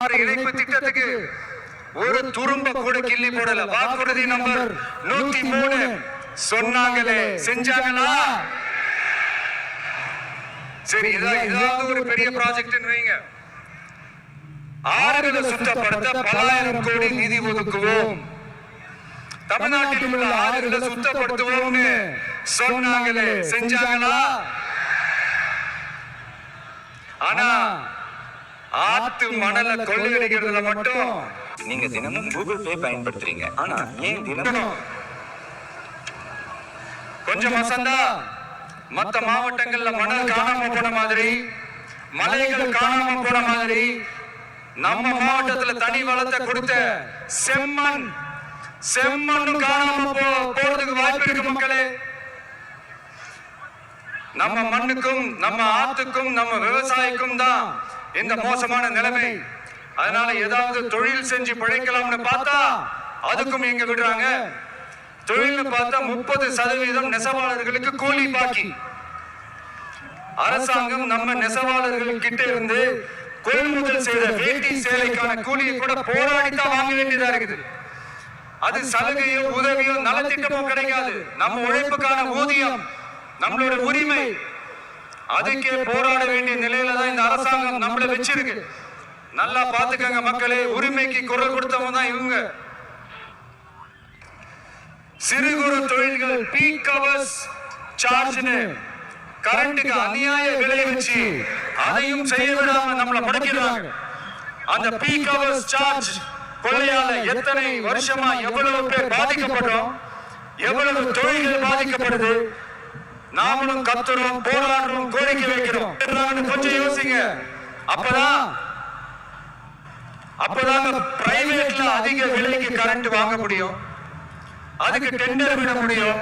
இணைப்பு திட்டத்துக்கு ஒரு துரும்ப கூட கிள்ளி போடல. வாக்குறுதி நம்பர் 103 சொன்னாங்களே, செஞ்சாங்களா? சரி, ஏதாவது ஒரு பெரிய ப்ராஜெக்ட் வைங்க. ஆறுகளை சுத்தப்படுத்த பல்லாயிரம் கோடி நிதி ஒதுக்குவோம், தமிழ்நாட்டில் உள்ள ஆறுகளை சுத்தப்படுத்துவோம் சொன்னாங்களே, செஞ்சாங்களா? ஆனா ஆத்து மணல கொள்ளையடிக்கிறதுல மட்டும் நீங்க தினமும் கூகுள் பே பயன்படுத்துறீங்க. ஆனா ஏன் தினமும் கொஞ்சம் வசந்தா மத்த மாவட்டங்கள்ல மணல் காணாம போன மாதிரி, மலைகள் காணாம போன மாதிரி, நம்ம மாவட்டத்துல தனி வளத்தை கொடுத்த செம்மண் காணாம போறதுக்கு வாய்ப்பு இருக்கு மக்களே. நம்ம மண்ணுக்கும் நம்ம ஆத்துக்கும் நம்ம விவசாயிக்கும் தான் இந்த மோசமான நிலைமை. அதனால ஏதாவது தொழில் செஞ்சு பிழைக்கலாம்னு பார்த்தா அதுக்கும் எங்க விடுறாங்க. தொழில் பார்த்தா 30% நெசவாளர்களுக்கு கூலி பாக்கி. அரசாங்கம் நம்ம நெசவாளர்கள் கிட்ட இருந்து கொள்முதல் செய்த வேட்டி சேலைக்கான கூலியை கூட போராடித்தான் வாங்க வேண்டியதா இருக்குது. அது சலுகையோ உதவியோ நலத்திட்டமோ கிடைக்காது. நம்ம உழைப்புக்கான ஊதியம், நம்மளோட உரிமை, அதுக்கே போராட வேண்டிய நிலையில தான் இந்த அரசாங்கம் நம்மள வச்சிருக்கு. நல்லா பாத்துக்கங்க மக்களே, உரிமைக்கு குரல் கொடுத்தவங்க தான் இவங்க. சிறு குறு தொழில்கள் பீக் ஹவர்ஸ் சார்ஜ்னு கரண்ட்டுக்கு அநியாய விலை வச்சு அதையும் செய்ய விடாம நம்மள முடக்கிறாங்க. அந்த பீக் ஹவர்ஸ் சார்ஜ் கொள்ளையால எத்தனை வருஷமா எவ்வளவு பேர் பாதிக்கப்பட்டோம், எவ்வளவு தொழில்கள் பாதிக்கப்படுது. நாமளும் கத்துறோம், போராடுறோம், கோரிக்கை வைக்கிறோம். கொஞ்சம் யோசிங்க. அப்பதான் பிரைவேட்ல அதிக விலைக்கு கரண்ட் வாங்க முடியும், அதுக்கு டெண்டர் விட முடியும்.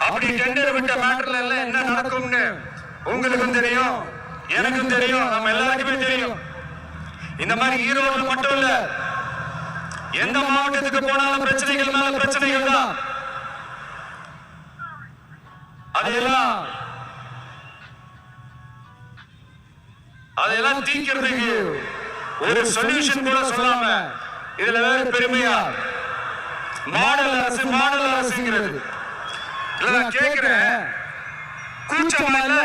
அப்படி டெண்டர் விட்ட மேட்டர்ல எல்லாம் என்ன நடக்கும்னு உங்களுக்கும் தெரியும், எனக்கும் தெரியும், நம்ம எல்லாருக்குமே தெரியும். இந்த மாதிரி ஈரோடு மட்டும் இல்ல, எந்த மாவட்டத்துக்கு போனாலும் பிரச்சனைகள் மேல பிரச்சனைகள் தான். அதெல்லாம் தீர்க்கிறதுக்கு ஒரு சொல்யூஷன் கூட சொல்லாம இதுல வேற பெருமையா மாடல் அரசுங்கிறது. நான் கேட்கிறேன், கூச்சமா இல்ல?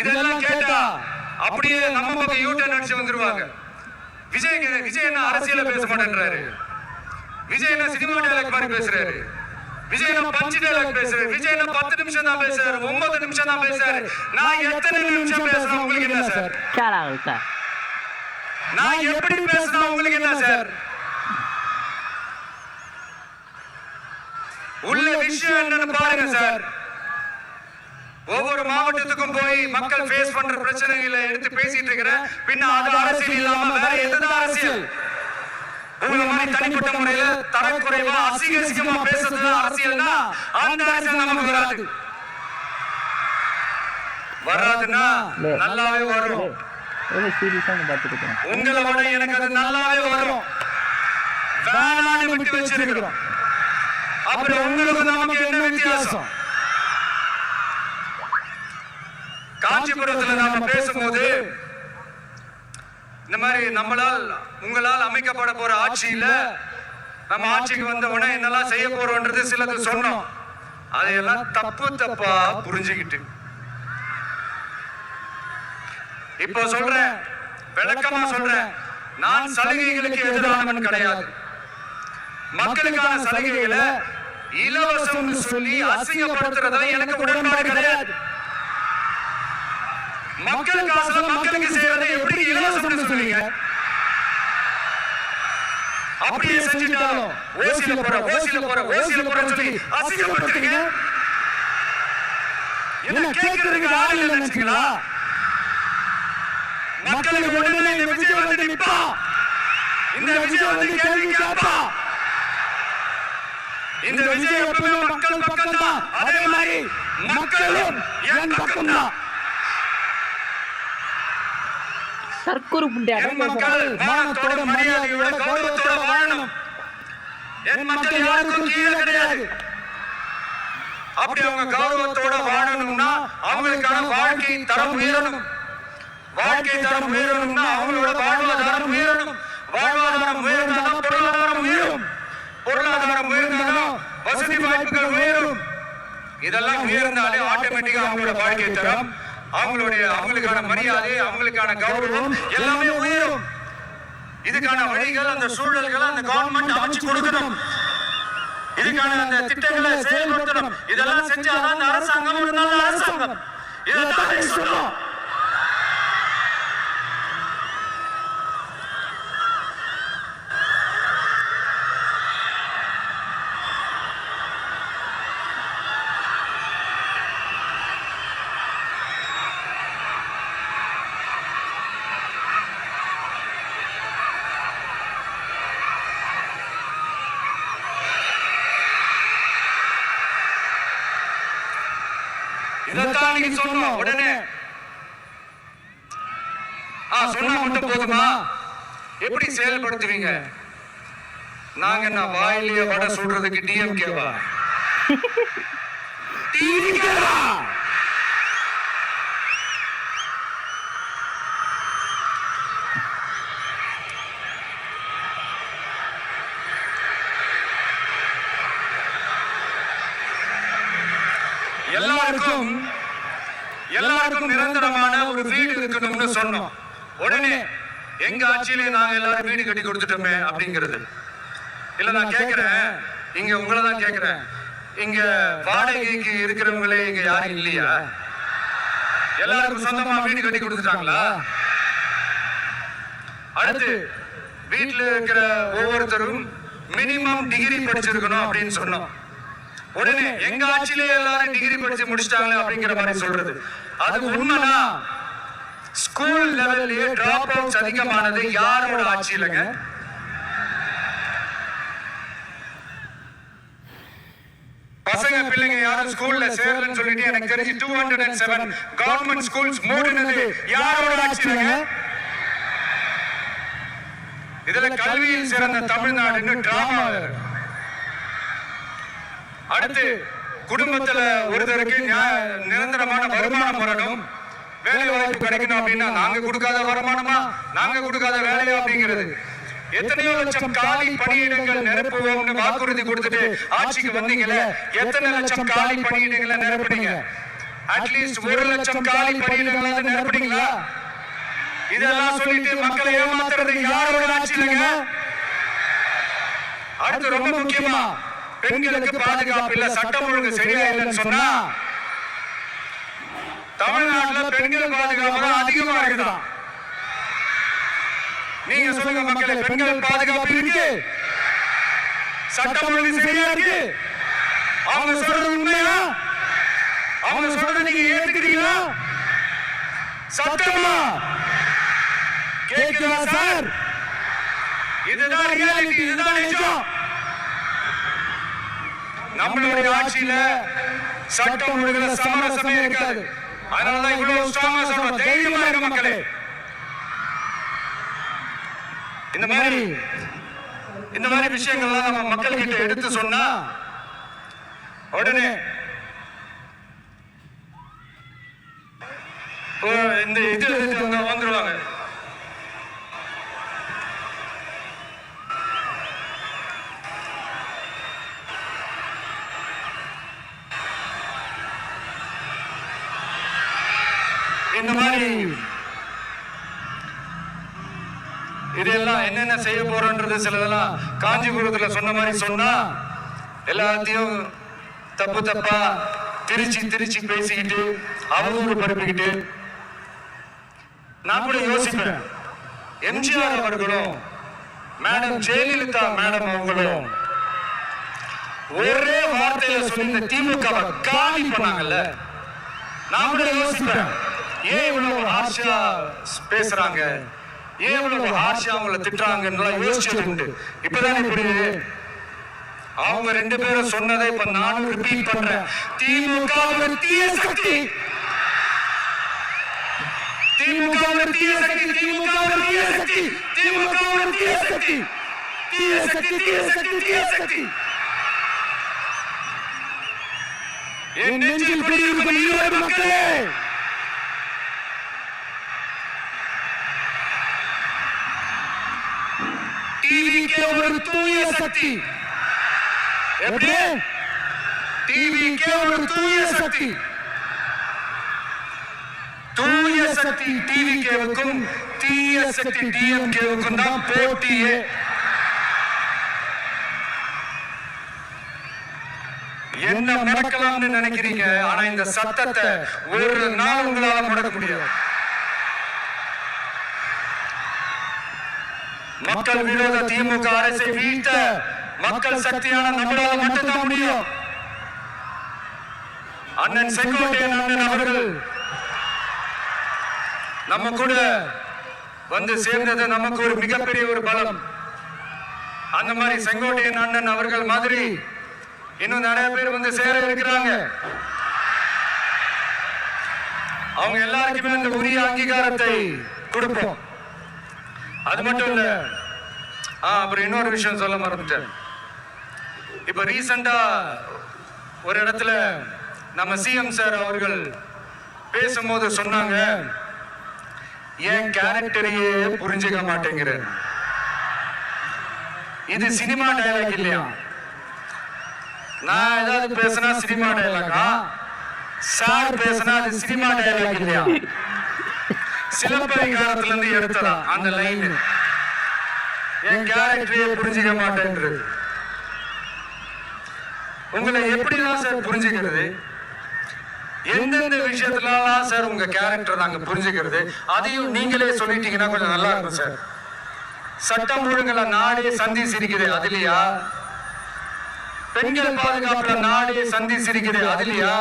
இதெல்லாம் கேட்டா அப்படியே நம்ம பக்கம் யூட்டர்ன் அடிச்சு வந்துருவாங்க. விஜய் என்ன அரசியல பேச மாட்டேன்றாரு, விஜய் என்ன சினிமா டயலாக் மாதிரி பேசுறாரு, விஜய் என்ன பஞ்ச் டயலாக் பேசுறாரு, விஜய் என்ன 10 நிமிஷம் தான் பேசுறாரு, 9 நிமிஷம் தான் பேசுறாரு. நான் எத்தனை நிமிஷம் பேசுறேன் உங்களுக்கு என்ன சார்? நான் எப்படி பேசுறேன் உங்களுக்கு என்ன சார்? உள்ள விஷயம் என்னன்னு பாருங்க சார். ஒவ்வொரு மாவட்டத்துக்கும் போய் மக்கள் ஃபேஸ் பண்ற பிரச்சனைகளை எடுத்து பேசிட்டு இருக்கிறேன். பின்ன அது அரசியல் இல்லாம வேற எதுதான் அரசியல்? உங்க மாதிரி தனிப்பட்ட முறையில தரக்குறைவா அசிங்கமா பேசுறது அரசியல்னா அந்த அரசியல் நமக்கு வராதுன்னா நல்லாவே வரும். உங்களை விட எனக்கு அது நல்லாவே வரும். வேணான்னு விட்டு வச்சிருக்கிறோம். அப்புறம் உங்களுக்கு நமக்கு என்ன வித்தியாசம்? காஞ்சிபுரத்துல நாம பேசும்போது இந்த மாதிரி உங்களால் அமைக்கப்பட போற ஆட்சியில நம்ம ஆட்சிக்கு வந்த உடனே என்னெல்லாம் செய்ய போறோம்ன்றது சிலது சொன்னோம். அதையெல்லாம் தப்பா புரிஞ்சுக்கிட்டு இப்போ சொல்றேன், விளக்கமா சொல்றேன், நான் சலுகைகளுக்கு எதிரானவன் கிடையாது. மக்களுக்கான சலுகைகளை இலவசம் சொல்லி அசிங்கப்படுத்துறதுல எனக்கு உடன்பாடு கிடையாது. மக்கள் காசுல மக்களுக்கு செய்யறதை எப்படி இலவசம் சொல்லுங்க? அப்படியே செஞ்சுட்டாலும் ஓசில போற சொல்லி அசிங்கப்படுத்துறீங்க. என்ன கேட்கறதுக்கு ஆள் இல்ல நினைச்சீங்களா? மக்களுக்கு உடனே இந்த விஜய் வந்து நிப்பா, இந்த விஜய் வந்து கேள்வி கேட்பா. இந்த விஜய் எப்பவுமே மக்கள் பக்கம் தான், அதே மாதிரி மக்களும் என் பக்கம் தான். சர்க்குரு மக்கள் மானத்தோட மரியாதையோட கௌரவத்தோட வாழணும். என் மக்கள் யாருக்கும் கீழே கிடையாது. அப்படி அவங்க கௌரவத்தோட வாழணும்னா அவங்களுக்கான வாழ்க்கை தரம் உயரணும். வாழ்க்கை தரம் உயரணும்னா அவங்களோட வாழ்வாதாரம் உயரணும். வாழ்வாதாரம் உயர்ந்தாதான் பொருளாதாரம் உயரும். பொருளாதாரம் உயர்ந்தாதான் வசதி வாய்ப்புகள் உயரும். இதெல்லாம் உயர்ந்தாலே ஆட்டோமேட்டிக்கா அவங்களோட வாழ்க்கை தரம், அவங்களுக்கான மரியாதை, அவங்களுக்கான கௌரவம் எல்லாமே உயரும். இதுக்கான வழிகள், அந்த சூழல்களை அந்த கவர்மெண்ட் அமைச்சு கொடுக்கணும். இதுக்கான அந்த திட்டங்களை செயல்படுத்தணும். இதெல்லாம் செஞ்சாதான் அந்த அரசாங்கம் ஒரு நல்ல அரசாங்கம். இதைத்தான் சொல்றோம். இதைத்தான் நீங்க சொன்னோம். உடனே சொன்னா மட்டும் போதுமா? எப்படி செயல்படுத்துவீங்க? நாங்க என்ன வாயிலேயே வடை சொல்றதுக்கு டிஎம்கேவா? எல்லாருக்கும் நிரந்தரமான ஒரு வீடு இருக்கணும்னு சொன்னோம். உடனே எங்க ஆட்சியிலே நாங்க எல்லாரும் வீடு கட்டி கொடுத்துட்டோமே அப்படிங்கிறது இல்ல. நான் கேக்குறேன், இங்க உங்களை தான் கேக்குறேன், இங்க வாடகைக்கு இருக்கிறவங்களே இங்க யாரும் இல்லையா? எல்லாருக்கும் சொந்தமா வீடு கட்டி கொடுத்துட்டாங்களா? அடுத்து வீட்டுல இருக்கிற ஒவ்வொருத்தரும் மினிமம் டிகிரி படிச்சிருக்கணும் அப்படின்னு சொன்னோம். உடனே எங்க ஆட்சியிலே எல்லாரும் டிகிரி படிச்சு முடிச்சிட்டாங்க அப்படிங்கிற மாதிரி சொல்றது அது உண்மைனா? ஸ்கூல் லெவல்லயே டிராப் அவுட்ஸ் அதிகமானது யாரோட ஆட்சியிலங்க? பசங்க பிள்ளைங்க யாரும் ஸ்கூல்ல சேரலன்னு சொல்லிட்டு எனக்கு தெரிஞ்சு 207 கவர்மெண்ட் ஸ்கூல்ஸ் மூடுனது யாரோட ஆட்சியிலங்க? இதுல கல்வியில் சிறந்த தமிழ்நாடுன்னு டிராமா. அடுத்து குடும்பத்துல ஒருத்தருக்கு நிரந்தரமான வருமானம் வரணும், வேலை வாய்ப்பு கிடைக்கணும் அப்படின்னா நாங்க கொடுக்காத வருமானமா, நாங்க கொடுக்காத வேலையா அப்படிங்கிறது. எத்தனையோ லட்சம் காலி பணியிடங்கள் நிரப்புவோம்னு வாக்குறுதி கொடுத்துட்டு ஆட்சிக்கு வந்தீங்களே, எத்தனை லட்சம் காலி பணியிடங்களை நிரப்புனீங்க? அட்லீஸ்ட் 1 லட்சம் காலி பணியிடங்களை நிரப்புனீங்களா? இதெல்லாம் சொல்லிட்டு மக்களை ஏமாத்துறது யாரோட ஆட்சியிலங்க? அடுத்து ரொம்ப முக்கியமா, பெண்களுக்கு பாதுகாப்பு இல்ல, சட்டம் ஒழுங்கு சரியா இல்லைன்னு சொன்னா தமிழ்நாட்டுல பெண்கள் பாதுகாப்பு அதிகமா இருக்குதான். நீங்க சொல்லுங்க மக்களே, பெண்கள் பாதுகாப்பு இருக்கு, சட்டம் ஒழுங்கு சரியா இருக்கு? அவங்க சொல்றது உண்மையா? அவங்க சொல்றது நீங்க ஏத்துக்கிறீங்களா? சட்டமா கேக்குதா சார்? இதுதான் ரியாலிட்டி, இதுதான் நிஜம். நம்மளுடைய ஆட்சியில சட்டம் ஒழுங்குல சமரசமே இருக்காது. அதனாலதான் இவ்வளவு ஸ்ட்ராங்கா சொல்றோம், தைரியமா இருக்க மக்களே. இந்த மாதிரி விஷயங்கள்லாம் நம்ம மக்கள் கிட்ட எடுத்து சொன்னா உடனே இந்த இது வந்துருவாங்க. இந்த மாதிரி இதெல்லாம் என்னென்ன செய்ய போறோன்றது சிலதெல்லாம் காஞ்சிபுரத்துல சொன்ன மாதிரி சொன்னா எல்லாத்தையும் தப்பா திருச்சி பேசிக்கிட்டு அவதூறு பரப்பிக்கிட்டு. நான் கூட யோசிப்பேன், எம்ஜிஆர் அவர்களும் மேடம் ஜெயலலிதா மேடம் அவங்களும் ஒரே வார்த்தையில சொல்லி இந்த திமுகவை காலி பண்ணாங்கல்ல. நான் கூட யோசிப்பேன், ஏன் இவ்வளவு ஹார்ஷா பேசுறாங்க, ஏன் இவ்வளவு ஹார்ஷா அவங்களை திட்டுறாங்கன்னு யோசிச்சது உண்டு. இப்பதானே புரியுது. அவங்க 2 பேரும் சொன்னதை இப்ப நானும் ரிப்பீட் பண்றேன். திமுக ஒரு தீய சக்தி, திமுக ஒரு தீய சக்தி, திமுக ஒரு தீய சக்தி, திமுக ஒரு தீய சக்தி, தீய சக்தி, தீய சக்தி, தீய சக்தி. என் நெஞ்சில் குடியிருக்கும் ஈரோடு மக்களே, டிவிக்கு ஒரு தூய சக்தி. எப்படி? டிவிக்கு ஒரு தூய சக்தி. தூய சக்தி டிவிகேவுக்கும் தீய சக்தி டிஎம்கேவுக்கும் தான் போட்டியே. என்ன நடக்கலாம்னு நினைக்கிறீங்க, ஆனா இந்த சத்தத்தை ஒரு நாள் உங்களால முடக்க முடியாது. மக்கள் விரோத திமுக அரசை வீழ்த்த மக்கள் சக்தியான நம்மளால மட்டும்தான் முடியும். அண்ணன் செங்கோட்டையன் அண்ணன் அவர்கள் நம்ம கூட வந்து சேர்ந்தது நமக்கு ஒரு மிகப்பெரிய ஒரு பலம். அந்த மாதிரி செங்கோட்டையன் அண்ணன் அவர்கள் மாதிரி இன்னும் நிறைய பேர் வந்து சேர இருக்கிறாங்க. அவங்க எல்லாருக்குமே இந்த உரிய அங்கீகாரத்தை கொடுப்போம். அது மட்டும் இல்ல, அப்புறம் இன்னொரு விஷயம் சொல்ல மறந்துட்டேன். இப்ப ரீசெண்டா ஒரு இடத்துல நம்ம சிஎம் சார் அவர்கள் பேசும்போது சொன்னாங்க, என் கேரக்டரையே புரிஞ்சுக்க மாட்டேங்கிற. இது சினிமா டயலாக் இல்லையா? நான் ஏதாவது பேசினா சினிமா டயலாகா? சார் பேசினா அது சினிமா டயலாக் இல்லையா? சிலப்பதிகாரத்துல இருந்து எடுத்ததா அந்த லைன். என் கேரக்டரையே புரிஞ்சுக்க மாட்டேன்றது. உங்களை எப்படிதான் சார் புரிஞ்சுக்கிறது? எந்தெந்த விஷயத்துலாம் சார் உங்க கேரக்டர் நாங்க புரிஞ்சுக்கிறது? அதையும் நீங்களே சொல்லிட்டீங்கன்னா கொஞ்சம் நல்லா இருக்கும் சார். சட்டம் ஒழுங்குல நாடே சந்தி சிரிக்குது, அதுலயா? பெண்கள் பாதுகாப்புல நாடே சந்தி சிரிக்குது, அதுலயா?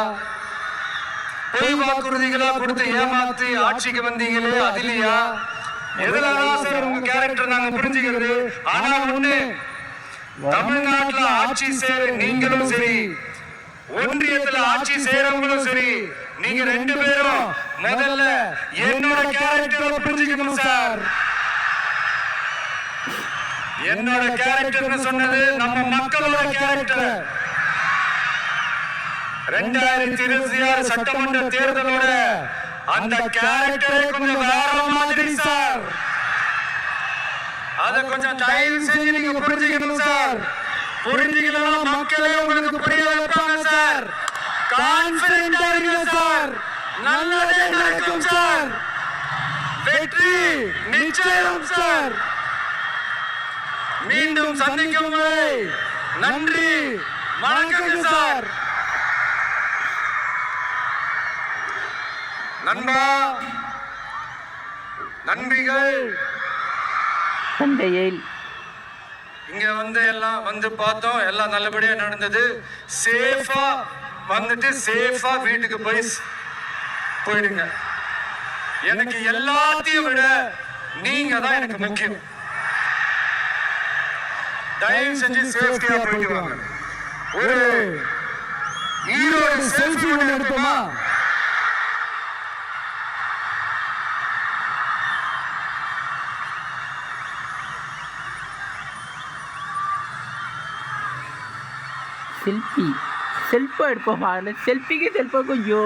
பொய் வாக்குறுதிகளா கொடுத்து ஏமாத்தி ஆட்சிக்கு வந்தீங்களே, அதுலயா? எதுலாம் சார் உங்க கேரக்டர் நாங்க புரிஞ்சுக்கிறது? ஆனா ஒண்ணு, தமிழ்நாட்டுல ஆட்சி செய்ய நீங்களும் சரி, ஒன்றியத்துல ஆட்சி செய்யறவங்களும் சரி, நீங்க ரெண்டு பேரும் முதல்ல என்னோட கேரக்டரை புரிஞ்சுக்கணும் சார். என்னோட கேரக்டர்னு சொன்னது நம்ம மக்களோட கேரக்டர். 2026 சட்டமன்ற தேர்தலோட அந்த கேரக்டரை கொஞ்சம் வேற மாதிரி சார். அத கொஞ்சம் தயவு செஞ்சு நீங்க புரிஞ்சுக்கணும் சார். புரிஞ்சுக்கலாம், மக்களே உங்களுக்கு புரிய வைப்பாங்க சார். கான்பிடென்டா இருங்க சார். நல்லதே நடக்கும் சார். வெற்றி நிச்சயம் சார். மீண்டும் சந்திக்கும் வரை நன்றி, வணக்கம் சார். நண்பா, நன்றிகள். தந்தையில் இங்க வந்து எல்லாம் வந்து பார்த்தோம், எல்லாம் நல்லபடியா நடந்தது. சேஃபா வந்துட்டு சேஃபா வீட்டுக்கு போயிடுங்க. எனக்கு எல்லாத்தையும் விட நீங்க தான் எனக்கு முக்கியம். தயவு செஞ்சு சேஃப்டியா போயிட்டு வாங்க. ஒரு ஈரோடு செல்ஃபி ஒன்று எடுப்போமா? செல்ஃபா எடுப்போமா? செல்ஃபிக்கு செல்ஃபாக்கு ஐயோ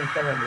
Instagram